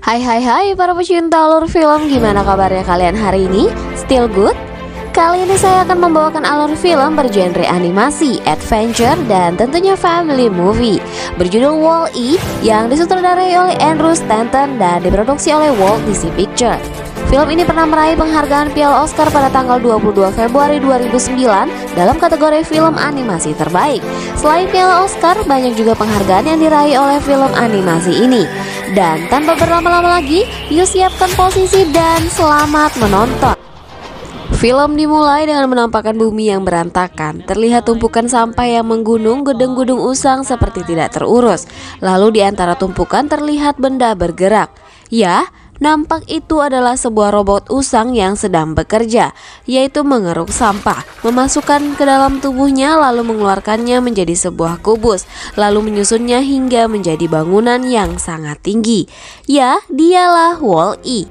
Hai para pecinta alur film, gimana kabarnya kalian hari ini? Still good? Kali ini saya akan membawakan alur film bergenre animasi, adventure, dan tentunya family movie berjudul Wall-E yang disutradarai oleh Andrew Stanton dan diproduksi oleh Walt Disney Pictures. Film ini pernah meraih penghargaan Piala Oscar pada tanggal 22 Februari 2009 dalam kategori film animasi terbaik. Selain Piala Oscar, banyak juga penghargaan yang diraih oleh film animasi ini. Dan tanpa berlama-lama lagi, yuk siapkan posisi dan selamat menonton. Film dimulai dengan menampakkan bumi yang berantakan. Terlihat tumpukan sampah yang menggunung, gedung-gedung usang seperti tidak terurus. Lalu di antara tumpukan terlihat benda bergerak. Ya, nampak itu adalah sebuah robot usang yang sedang bekerja, yaitu mengeruk sampah, memasukkan ke dalam tubuhnya lalu mengeluarkannya menjadi sebuah kubus, lalu menyusunnya hingga menjadi bangunan yang sangat tinggi. Ya, dialah Wall-E.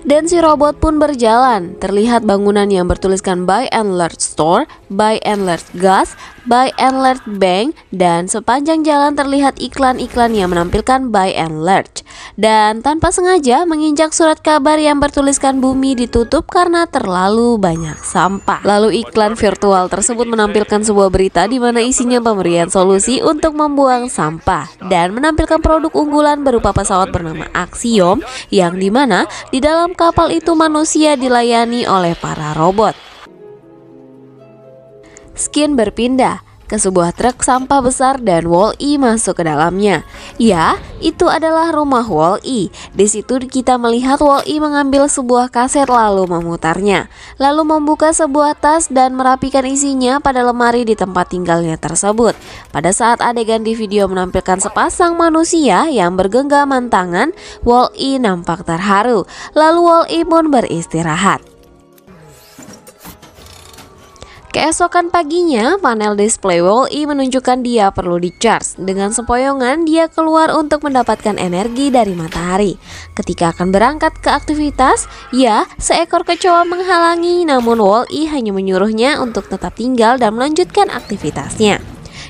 Dan si robot pun berjalan. Terlihat bangunan yang bertuliskan Buy and Large Store, Buy and Large Gas, Buy and Large Bank, dan sepanjang jalan terlihat iklan-iklan yang menampilkan Buy and Large. Dan tanpa sengaja menginjak surat kabar yang bertuliskan bumi ditutup karena terlalu banyak sampah. Lalu iklan virtual tersebut menampilkan sebuah berita di mana isinya pemberian solusi untuk membuang sampah dan menampilkan produk unggulan berupa pesawat bernama Axiom yang dimana di dalam kapal itu manusia dilayani oleh para robot. Skin berpindah ke sebuah truk sampah besar dan Wall-E masuk ke dalamnya. Ya, itu adalah rumah Wall-E. Di situ kita melihat Wall-E mengambil sebuah kaset lalu memutarnya, lalu membuka sebuah tas dan merapikan isinya pada lemari di tempat tinggalnya tersebut. Pada saat adegan di video menampilkan sepasang manusia yang bergenggaman tangan, Wall-E nampak terharu. Lalu Wall-E pun beristirahat. Keesokan paginya, panel display Wall-E menunjukkan dia perlu di-charge. Dengan sempoyongan, dia keluar untuk mendapatkan energi dari matahari. Ketika akan berangkat ke aktivitas, ya, seekor kecoa menghalangi, namun Wall-E hanya menyuruhnya untuk tetap tinggal dan melanjutkan aktivitasnya,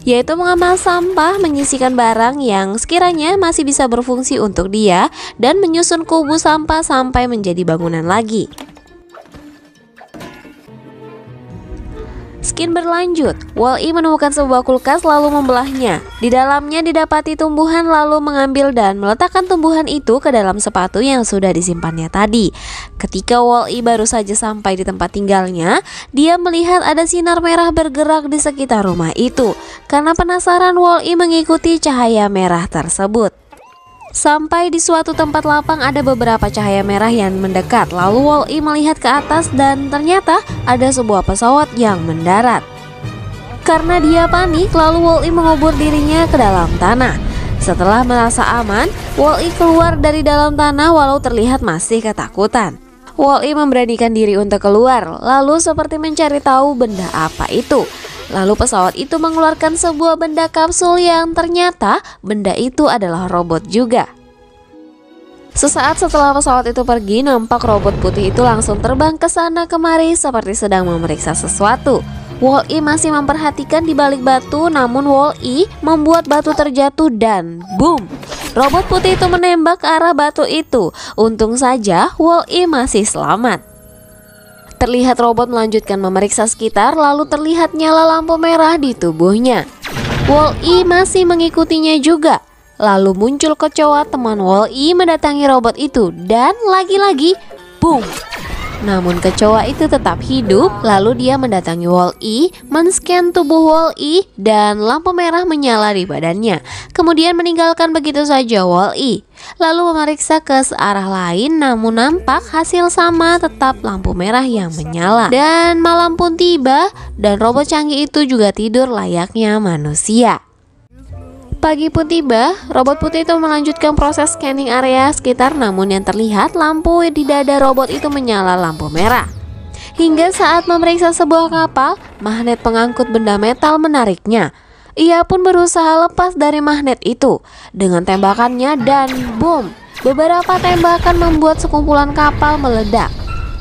yaitu mengambil sampah, menyisihkan barang yang sekiranya masih bisa berfungsi untuk dia, dan menyusun kubus sampah sampai menjadi bangunan lagi. Skin berlanjut, Wall-E menemukan sebuah kulkas lalu membelahnya. Di dalamnya didapati tumbuhan lalu mengambil dan meletakkan tumbuhan itu ke dalam sepatu yang sudah disimpannya tadi. Ketika Wall-E baru saja sampai di tempat tinggalnya, dia melihat ada sinar merah bergerak di sekitar rumah itu. Karena penasaran, Wall-E mengikuti cahaya merah tersebut. Sampai di suatu tempat lapang ada beberapa cahaya merah yang mendekat. Lalu Wall-E melihat ke atas dan ternyata ada sebuah pesawat yang mendarat. Karena dia panik, lalu Wall-E mengubur dirinya ke dalam tanah. Setelah merasa aman, Wall-E keluar dari dalam tanah walau terlihat masih ketakutan. Wall-E memberanikan diri untuk keluar, lalu seperti mencari tahu benda apa itu. Lalu pesawat itu mengeluarkan sebuah benda kapsul yang ternyata benda itu adalah robot juga. Sesaat setelah pesawat itu pergi, nampak robot putih itu langsung terbang ke sana kemari seperti sedang memeriksa sesuatu. Wall-E masih memperhatikan di balik batu, namun Wall-E membuat batu terjatuh dan boom! Robot putih itu menembak ke arah batu itu. Untung saja Wall-E masih selamat. Terlihat robot melanjutkan memeriksa sekitar, lalu terlihat nyala lampu merah di tubuhnya. Wall-E masih mengikutinya juga. Lalu muncul kecoa teman Wall-E mendatangi robot itu dan lagi-lagi boom! Namun kecoa itu tetap hidup. Lalu dia mendatangi Wall-E, men-scan tubuh Wall-E dan lampu merah menyala di badannya. Kemudian meninggalkan begitu saja Wall-E. Lalu memeriksa ke searah lain, namun nampak hasil sama, tetap lampu merah yang menyala. Dan malam pun tiba dan robot canggih itu juga tidur layaknya manusia. Pagi pun tiba, robot putih itu melanjutkan proses scanning area sekitar, namun yang terlihat lampu di dada robot itu menyala lampu merah. Hingga saat memeriksa sebuah kapal, magnet pengangkut benda metal menariknya. Ia pun berusaha lepas dari magnet itu dengan tembakannya dan boom! Beberapa tembakan membuat sekumpulan kapal meledak.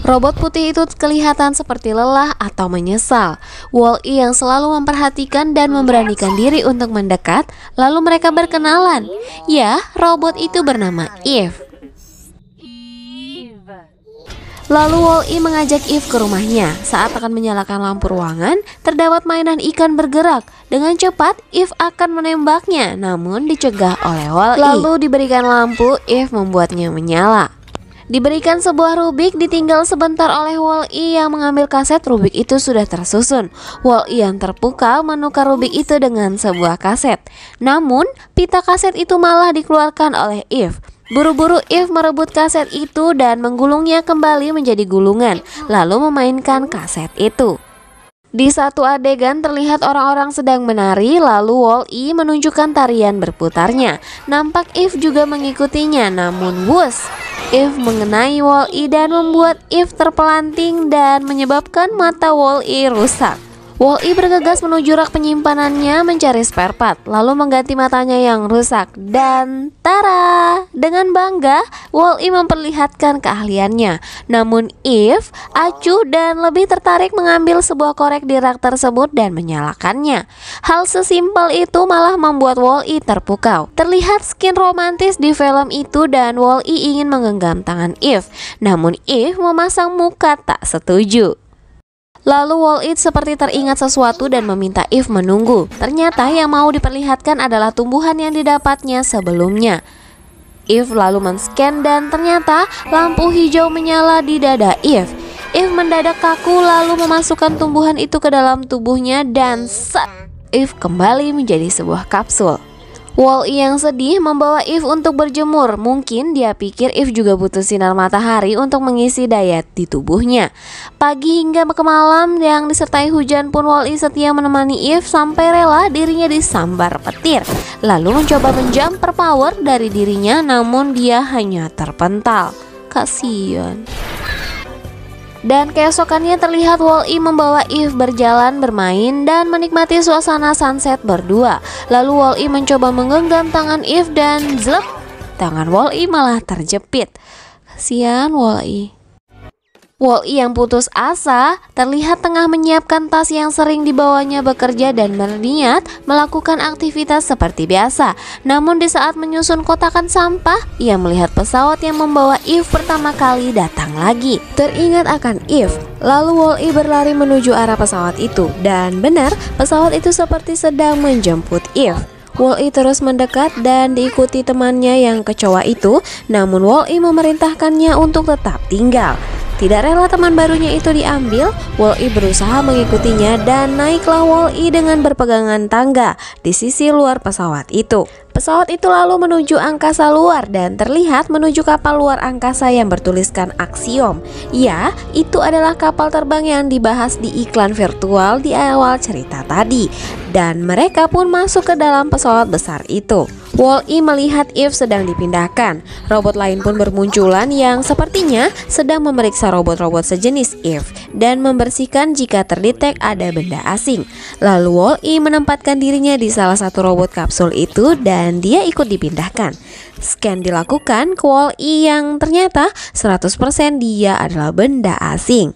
Robot putih itu kelihatan seperti lelah atau menyesal. Wall-E yang selalu memperhatikan dan memberanikan diri untuk mendekat, lalu mereka berkenalan. Ya, robot itu bernama Eve. Lalu Wall-E mengajak Eve ke rumahnya. Saat akan menyalakan lampu ruangan, terdapat mainan ikan bergerak. Dengan cepat, Eve akan menembaknya, namun dicegah oleh Wall-E. Lalu diberikan lampu, Eve membuatnya menyala. Diberikan sebuah Rubik, ditinggal sebentar oleh Wall-E yang mengambil kaset. Rubik itu sudah tersusun. Wall-E yang terpukau menukar Rubik itu dengan sebuah kaset. Namun, pita kaset itu malah dikeluarkan oleh Eve. Buru-buru Eve merebut kaset itu dan menggulungnya kembali menjadi gulungan, lalu memainkan kaset itu. Di satu adegan terlihat orang-orang sedang menari, lalu Wall-E menunjukkan tarian berputarnya. Nampak Eve juga mengikutinya, namun wus, Eve mengenai Wall-E dan membuat Eve terpelanting dan menyebabkan mata Wall-E rusak. Wall-E bergegas menuju rak penyimpanannya mencari spare part, lalu mengganti matanya yang rusak. Dan tara! Dengan bangga, Wall-E memperlihatkan keahliannya. Namun Eve acuh dan lebih tertarik mengambil sebuah korek di rak tersebut dan menyalakannya. Hal sesimpel itu malah membuat Wall-E terpukau. Terlihat skin romantis di film itu dan Wall-E ingin menggenggam tangan Eve. Namun Eve memasang muka tak setuju. Lalu Wall-E seperti teringat sesuatu dan meminta Eve menunggu. Ternyata yang mau diperlihatkan adalah tumbuhan yang didapatnya sebelumnya. Eve lalu men-scan dan ternyata lampu hijau menyala di dada Eve. Eve mendadak kaku lalu memasukkan tumbuhan itu ke dalam tubuhnya dan set, Eve kembali menjadi sebuah kapsul. Wall-E yang sedih membawa Eve untuk berjemur. Mungkin dia pikir Eve juga butuh sinar matahari untuk mengisi daya di tubuhnya. Pagi hingga ke malam yang disertai hujan pun Wall-E setia menemani Eve sampai rela dirinya disambar petir. Lalu mencoba menjumper power dari dirinya, namun dia hanya terpental. Kasian. Dan keesokannya terlihat Wall-E membawa Eve berjalan, bermain, dan menikmati suasana sunset berdua. Lalu Wall-E mencoba menggenggam tangan Eve dan zlep, tangan Wall-E malah terjepit. Kasihan Wall-E. Wall-E yang putus asa terlihat tengah menyiapkan tas yang sering dibawanya bekerja dan berniat melakukan aktivitas seperti biasa. Namun di saat menyusun kotakan sampah, ia melihat pesawat yang membawa Eve pertama kali datang lagi. Teringat akan Eve, lalu Wall-E berlari menuju arah pesawat itu. Dan benar, pesawat itu seperti sedang menjemput Eve. Wall-E terus mendekat dan diikuti temannya yang kecoa itu, namun Wall-E memerintahkannya untuk tetap tinggal. Tidak rela teman barunya itu diambil, Wall-E berusaha mengikutinya dan naiklah Wall-E dengan berpegangan tangga di sisi luar pesawat itu. Pesawat itu lalu menuju angkasa luar dan terlihat menuju kapal luar angkasa yang bertuliskan Axiom. Ya, itu adalah kapal terbang yang dibahas di iklan virtual di awal cerita tadi. Dan mereka pun masuk ke dalam pesawat besar itu. Wall-E melihat Eve sedang dipindahkan. Robot lain pun bermunculan yang sepertinya sedang memeriksa robot-robot sejenis Eve dan membersihkan jika terdetek ada benda asing. Lalu Wall-E menempatkan dirinya di salah satu robot kapsul itu dan dia ikut dipindahkan. Scan dilakukan ke Wall-E yang ternyata 100% dia adalah benda asing.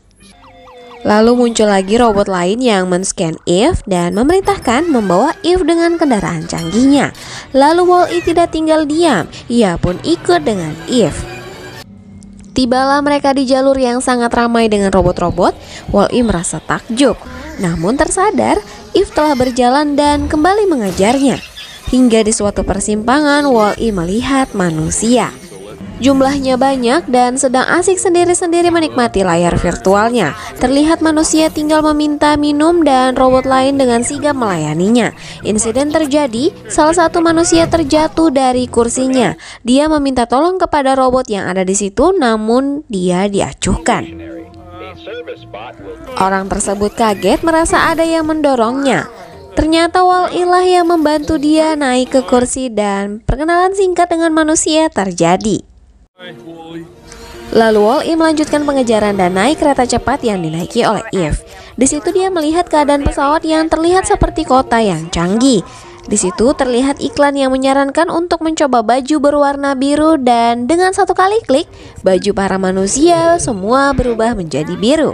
Lalu muncul lagi robot lain yang men-scan Eve dan memerintahkan membawa Eve dengan kendaraan canggihnya. Lalu Wall-E tidak tinggal diam, ia pun ikut dengan Eve. Tibalah mereka di jalur yang sangat ramai dengan robot-robot. Wall-E merasa takjub, namun tersadar Eve telah berjalan dan kembali mengejarnya. Hingga di suatu persimpangan Wall-E melihat manusia. Jumlahnya banyak dan sedang asik sendiri-sendiri menikmati layar virtualnya. Terlihat manusia tinggal meminta minum dan robot lain dengan sigap melayaninya. Insiden terjadi, salah satu manusia terjatuh dari kursinya. Dia meminta tolong kepada robot yang ada di situ, namun dia diacuhkan. Orang tersebut kaget merasa ada yang mendorongnya. Ternyata Wall-E lah yang membantu dia naik ke kursi dan perkenalan singkat dengan manusia terjadi. Lalu Wall-E melanjutkan pengejaran dan naik kereta cepat yang dinaiki oleh Eve. Di situ dia melihat keadaan pesawat yang terlihat seperti kota yang canggih. Di situ terlihat iklan yang menyarankan untuk mencoba baju berwarna biru dan dengan satu kali klik, baju para manusia semua berubah menjadi biru.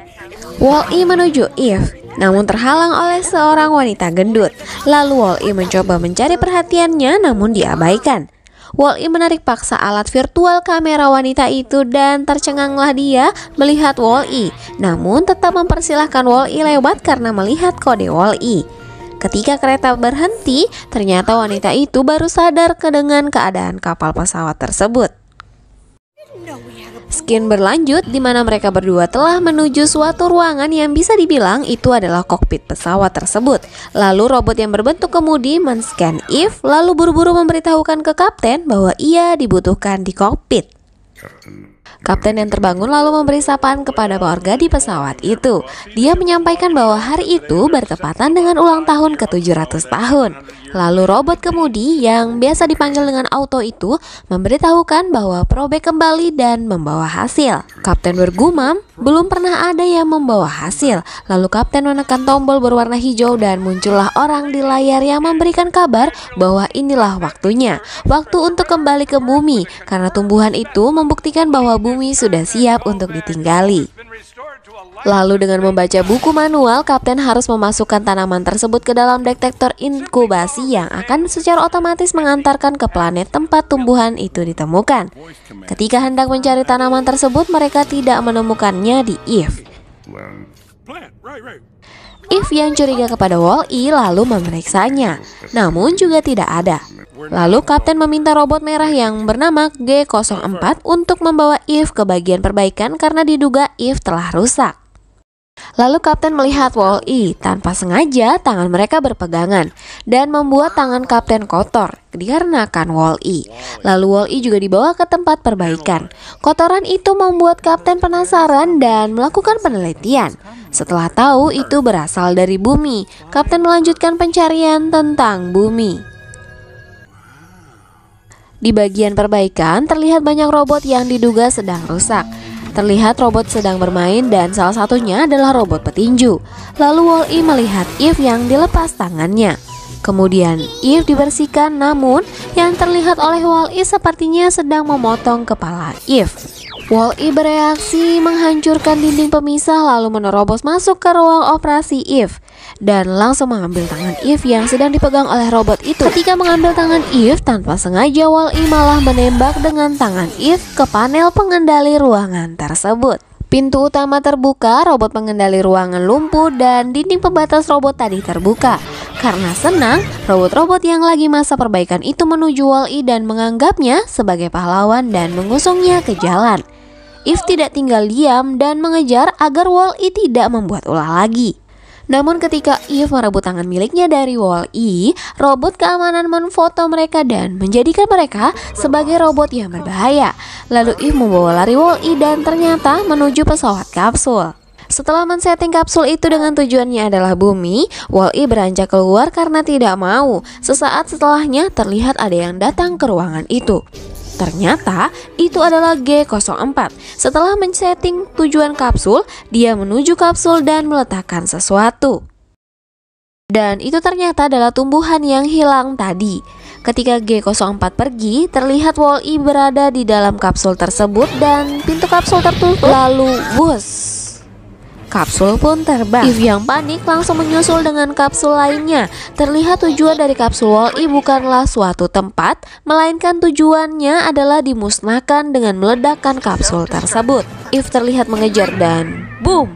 Wall-E menuju Eve, namun terhalang oleh seorang wanita gendut. Lalu Wall-E mencoba mencari perhatiannya namun diabaikan. Wall-E menarik paksa alat virtual kamera wanita itu dan tercenganglah dia melihat Wall-E. Namun tetap mempersilahkan Wall-E lewat karena melihat kode Wall-E. Ketika kereta berhenti, ternyata wanita itu baru sadar dengan keadaan kapal pesawat tersebut. Scene berlanjut di mana mereka berdua telah menuju suatu ruangan yang bisa dibilang itu adalah kokpit pesawat tersebut. Lalu robot yang berbentuk kemudi men-scan Eve lalu buru-buru memberitahukan ke kapten bahwa ia dibutuhkan di kokpit. Kapten yang terbangun lalu memberi sapaan kepada warga di pesawat itu. Dia menyampaikan bahwa hari itu bertepatan dengan ulang tahun ke-700 tahun. Lalu robot kemudi yang biasa dipanggil dengan Auto itu memberitahukan bahwa probek kembali dan membawa hasil. Kapten bergumam, belum pernah ada yang membawa hasil. Lalu kapten menekan tombol berwarna hijau dan muncullah orang di layar yang memberikan kabar bahwa inilah waktunya. Waktu untuk kembali ke bumi karena tumbuhan itu membuktikan bahwa bumi sudah siap untuk ditinggali. Lalu dengan membaca buku manual, kapten harus memasukkan tanaman tersebut ke dalam detektor inkubasi yang akan secara otomatis mengantarkan ke planet tempat tumbuhan itu ditemukan. Ketika hendak mencari tanaman tersebut, mereka tidak menemukannya di Eve. Eve yang curiga kepada Wall-E lalu memeriksanya, namun juga tidak ada. Lalu kapten meminta robot merah yang bernama G04 untuk membawa Eve ke bagian perbaikan karena diduga Eve telah rusak. Lalu kapten melihat Wall-E, tanpa sengaja tangan mereka berpegangan dan membuat tangan kapten kotor dikarenakan Wall-E. Lalu Wall-E juga dibawa ke tempat perbaikan. Kotoran itu membuat kapten penasaran dan melakukan penelitian. Setelah tahu itu berasal dari bumi, kapten melanjutkan pencarian tentang bumi. Di bagian perbaikan terlihat banyak robot yang diduga sedang rusak. Terlihat robot sedang bermain dan salah satunya adalah robot petinju. Lalu Wall-E melihat Eve yang dilepas tangannya. Kemudian Eve dibersihkan, namun yang terlihat oleh Wall-E sepertinya sedang memotong kepala Eve. Wall-E bereaksi menghancurkan dinding pemisah lalu menerobos masuk ke ruang operasi Eve dan langsung mengambil tangan Eve yang sedang dipegang oleh robot itu. Ketika mengambil tangan Eve, tanpa sengaja Wall-E malah menembak dengan tangan Eve ke panel pengendali ruangan tersebut. Pintu utama terbuka, robot pengendali ruangan lumpuh dan dinding pembatas robot tadi terbuka. Karena senang, robot-robot yang lagi masa perbaikan itu menuju Wall-E dan menganggapnya sebagai pahlawan dan mengusungnya ke jalan. Eve tidak tinggal diam dan mengejar agar Wall-E tidak membuat ulah lagi. Namun ketika Eve merebut tangan miliknya dari Wall-E, robot keamanan memfoto mereka dan menjadikan mereka sebagai robot yang berbahaya. Lalu Eve membawa lari Wall-E dan ternyata menuju pesawat kapsul. Setelah men-setting kapsul itu dengan tujuannya adalah bumi, Wall-E beranjak keluar karena tidak mau. Sesaat setelahnya terlihat ada yang datang ke ruangan itu. Ternyata itu adalah G04. Setelah men-setting tujuan kapsul, dia menuju kapsul dan meletakkan sesuatu. Dan itu ternyata adalah tumbuhan yang hilang tadi. Ketika G04 pergi, terlihat Wall-E berada di dalam kapsul tersebut dan pintu kapsul tertutup. Lalu wuss, kapsul pun terbang. Eve yang panik langsung menyusul dengan kapsul lainnya. Terlihat tujuan dari kapsul Wall-E bukanlah suatu tempat, melainkan tujuannya adalah dimusnahkan dengan meledakkan kapsul tersebut. Eve terlihat mengejar dan boom,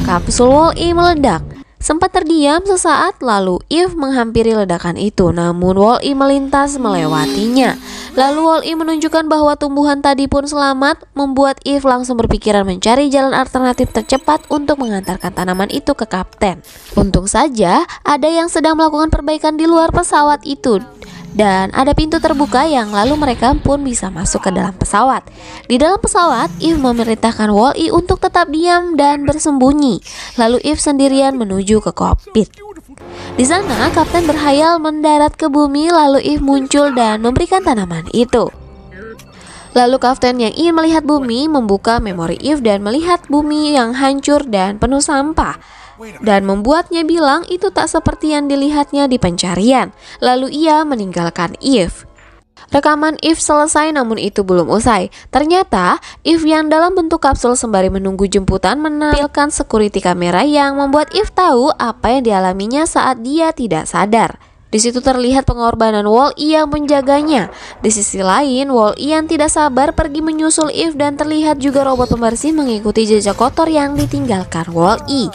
kapsul Wall-E meledak. Sempat terdiam sesaat lalu Eve menghampiri ledakan itu, namun Wall-E melintas melewatinya. Lalu Wall-E menunjukkan bahwa tumbuhan tadi pun selamat, membuat Eve langsung berpikiran mencari jalan alternatif tercepat untuk mengantarkan tanaman itu ke kapten. Untung saja ada yang sedang melakukan perbaikan di luar pesawat itu. Dan ada pintu terbuka yang lalu mereka pun bisa masuk ke dalam pesawat. Di dalam pesawat, Eve memerintahkan Wall-E untuk tetap diam dan bersembunyi. Lalu Eve sendirian menuju ke kokpit. Di sana, kapten berhayal mendarat ke bumi, lalu Eve muncul dan memberikan tanaman itu. Lalu kapten yang ingin melihat bumi membuka memori Eve dan melihat bumi yang hancur dan penuh sampah. Dan membuatnya bilang itu tak seperti yang dilihatnya di pencarian. Lalu ia meninggalkan Eve. Rekaman Eve selesai, namun itu belum usai. Ternyata Eve yang dalam bentuk kapsul sembari menunggu jemputan menampilkan security kamera yang membuat Eve tahu apa yang dialaminya saat dia tidak sadar. Di situ terlihat pengorbanan Wall-E yang menjaganya. Di sisi lain, Wall-E yang tidak sabar pergi menyusul Eve dan terlihat juga robot pembersih mengikuti jejak kotor yang ditinggalkan Wall-E.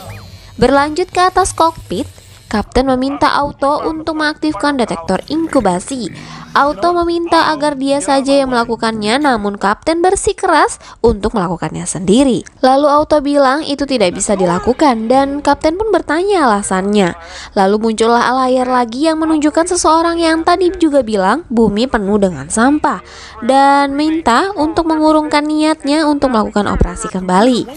Berlanjut ke atas kokpit, Kapten meminta Auto untuk mengaktifkan detektor inkubasi. Auto meminta agar dia saja yang melakukannya, namun Kapten bersikeras untuk melakukannya sendiri. Lalu Auto bilang itu tidak bisa dilakukan dan Kapten pun bertanya alasannya. Lalu muncullah layar lagi yang menunjukkan seseorang yang tadi juga bilang bumi penuh dengan sampah dan minta untuk mengurungkan niatnya untuk melakukan operasi kembali.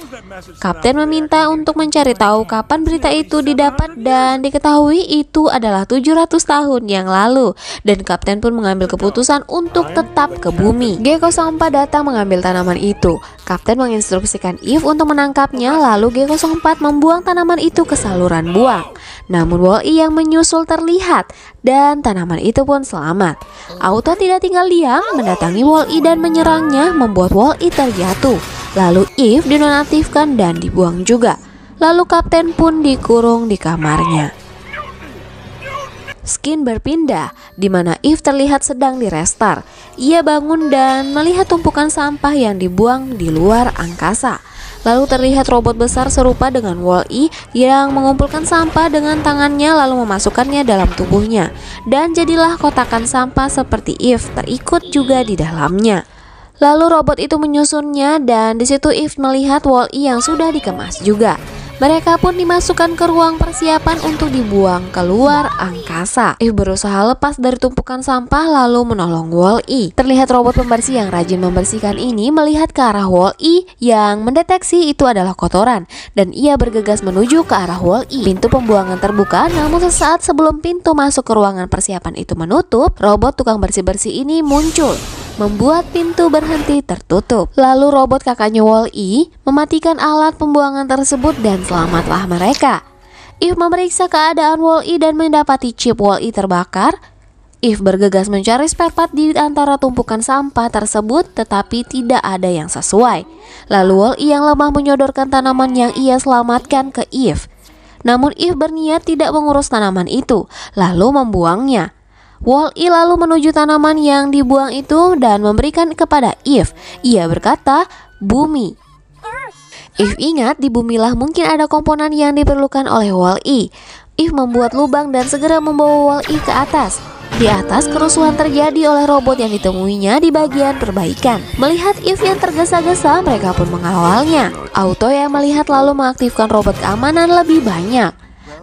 Kapten meminta untuk mencari tahu kapan berita itu didapat dan diketahui itu adalah 700 tahun yang lalu dan Kapten pun mengambil keputusan untuk tetap ke bumi. G04 datang mengambil tanaman itu. Kapten menginstruksikan Eve untuk menangkapnya, lalu G04 membuang tanaman itu ke saluran buang. Namun Wall-E yang menyusul terlihat dan tanaman itu pun selamat. Auto tidak tinggal diam, mendatangi Wall-E dan menyerangnya, membuat Wall-E terjatuh. Lalu Eve dinonaktifkan dan dibuang juga. Lalu Kapten pun dikurung di kamarnya. Scene berpindah, di mana Eve terlihat sedang di restart. Ia bangun dan melihat tumpukan sampah yang dibuang di luar angkasa. Lalu terlihat robot besar serupa dengan Wall-E yang mengumpulkan sampah dengan tangannya lalu memasukkannya dalam tubuhnya. Dan jadilah kotakan sampah seperti Eve terikut juga di dalamnya. Lalu robot itu menyusunnya dan di situ Eve melihat Wall-E yang sudah dikemas juga. Mereka pun dimasukkan ke ruang persiapan untuk dibuang keluar angkasa. Eve berusaha lepas dari tumpukan sampah lalu menolong Wall-E. Terlihat robot pembersih yang rajin membersihkan ini melihat ke arah Wall-E yang mendeteksi itu adalah kotoran dan ia bergegas menuju ke arah Wall-E. Pintu pembuangan terbuka, namun sesaat sebelum pintu masuk ke ruangan persiapan itu menutup, robot tukang bersih-bersih ini muncul, membuat pintu berhenti tertutup. Lalu robot kakaknya Wall-E mematikan alat pembuangan tersebut dan selamatlah mereka. Eve memeriksa keadaan Wall-E dan mendapati chip Wall-E terbakar. Eve bergegas mencari spare part di antara tumpukan sampah tersebut tetapi tidak ada yang sesuai. Lalu Wall-E yang lemah menyodorkan tanaman yang ia selamatkan ke Eve. Namun Eve berniat tidak mengurus tanaman itu, lalu membuangnya. Wall-E lalu menuju tanaman yang dibuang itu dan memberikan kepada Eve. Ia berkata, "Bumi." Eve ingat di bumilah mungkin ada komponen yang diperlukan oleh Wall-E. Eve membuat lubang dan segera membawa Wall-E ke atas. Di atas kerusuhan terjadi oleh robot yang ditemuinya di bagian perbaikan. Melihat Eve yang tergesa-gesa, mereka pun mengawalnya. Auto yang melihat lalu mengaktifkan robot keamanan lebih banyak.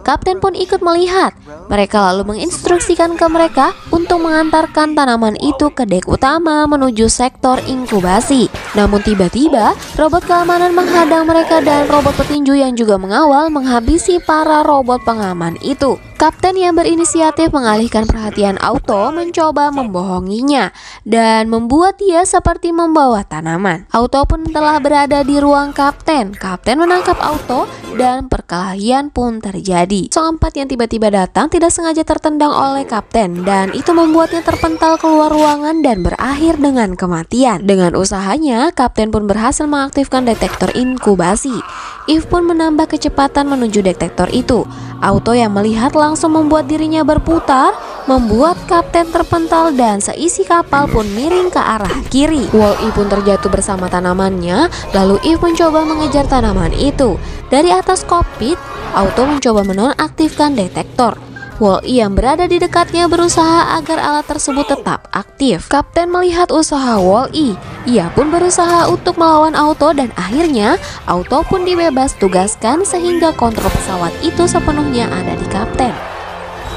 Kapten pun ikut melihat. Mereka lalu menginstruksikan ke mereka untuk mengantarkan tanaman itu ke dek utama menuju sektor inkubasi. Namun tiba-tiba robot keamanan menghadang mereka dan robot petinju yang juga mengawal menghabisi para robot pengaman itu. Kapten yang berinisiatif mengalihkan perhatian Auto mencoba membohonginya dan membuat dia seperti membawa tanaman. Auto pun telah berada di ruang Kapten. Kapten menangkap Auto dan perkelahian pun terjadi. G04 yang tiba-tiba datang tidak sengaja tertendang oleh Kapten dan itu membuatnya terpental keluar ruangan dan berakhir dengan kematian. Dengan usahanya, Kapten pun berhasil mengaktifkan detektor inkubasi. Eve pun menambah kecepatan menuju detektor itu. Auto yang melihat langsung membuat dirinya berputar, membuat Kapten terpental dan seisi kapal pun miring ke arah kiri. Wall-E pun terjatuh bersama tanamannya, lalu Eve mencoba mengejar tanaman itu. Dari atas kokpit, Auto mencoba menonaktifkan detektor. Wall-E yang berada di dekatnya berusaha agar alat tersebut tetap aktif. Kapten melihat usaha Wall-E. Ia pun berusaha untuk melawan Auto dan akhirnya Auto pun dibebas tugaskan sehingga kontrol pesawat itu sepenuhnya ada di Kapten.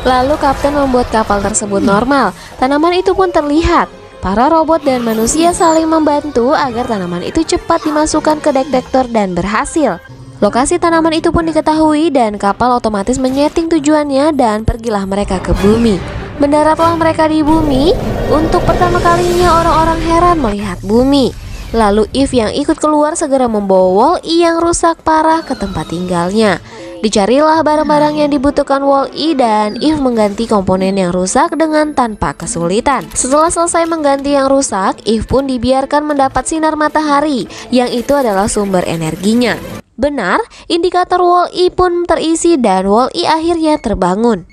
Lalu Kapten membuat kapal tersebut normal. Tanaman itu pun terlihat. Para robot dan manusia saling membantu agar tanaman itu cepat dimasukkan ke detektor dan berhasil. Lokasi tanaman itu pun diketahui dan kapal otomatis menyeting tujuannya dan pergilah mereka ke bumi. Mendaratlah mereka di bumi. Untuk pertama kalinya orang-orang heran melihat bumi. Lalu Eve yang ikut keluar segera membawa Wall-E yang rusak parah ke tempat tinggalnya. Dicarilah barang-barang yang dibutuhkan Wall-E dan Eve mengganti komponen yang rusak dengan tanpa kesulitan. Setelah selesai mengganti yang rusak, Eve pun dibiarkan mendapat sinar matahari yang itu adalah sumber energinya. Benar, indikator Wall-E pun terisi dan Wall-E akhirnya terbangun.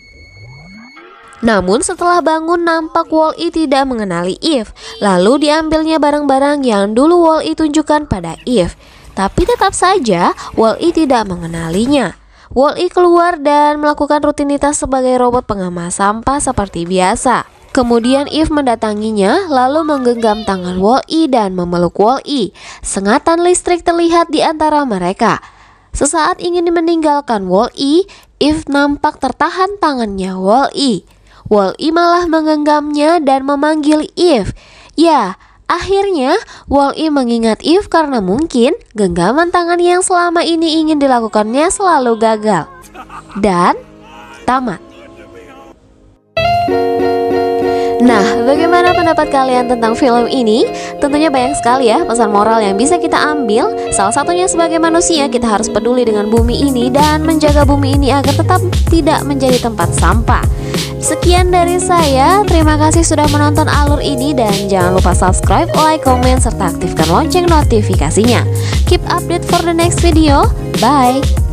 Namun setelah bangun nampak Wall-E tidak mengenali Eve. Lalu diambilnya barang-barang yang dulu Wall-E tunjukkan pada Eve. Tapi tetap saja Wall-E tidak mengenalinya. Wall-E keluar dan melakukan rutinitas sebagai robot pengemas sampah seperti biasa. Kemudian Eve mendatanginya lalu menggenggam tangan Wall-E dan memeluk Wall-E. Sengatan listrik terlihat di antara mereka. Sesaat ingin meninggalkan Wall-E, Eve nampak tertahan tangannya Wall-E. Wall-E malah menggenggamnya dan memanggil Eve. Ya, akhirnya Wall-E mengingat Eve karena mungkin genggaman tangan yang selama ini ingin dilakukannya selalu gagal. Dan tamat. Nah, bagaimana pendapat kalian tentang film ini? Tentunya banyak sekali ya pesan moral yang bisa kita ambil. Salah satunya sebagai manusia kita harus peduli dengan bumi ini dan menjaga bumi ini agar tetap tidak menjadi tempat sampah. Sekian dari saya, terima kasih sudah menonton alur ini dan jangan lupa subscribe, like, komen, serta aktifkan lonceng notifikasinya. Keep update for the next video, bye!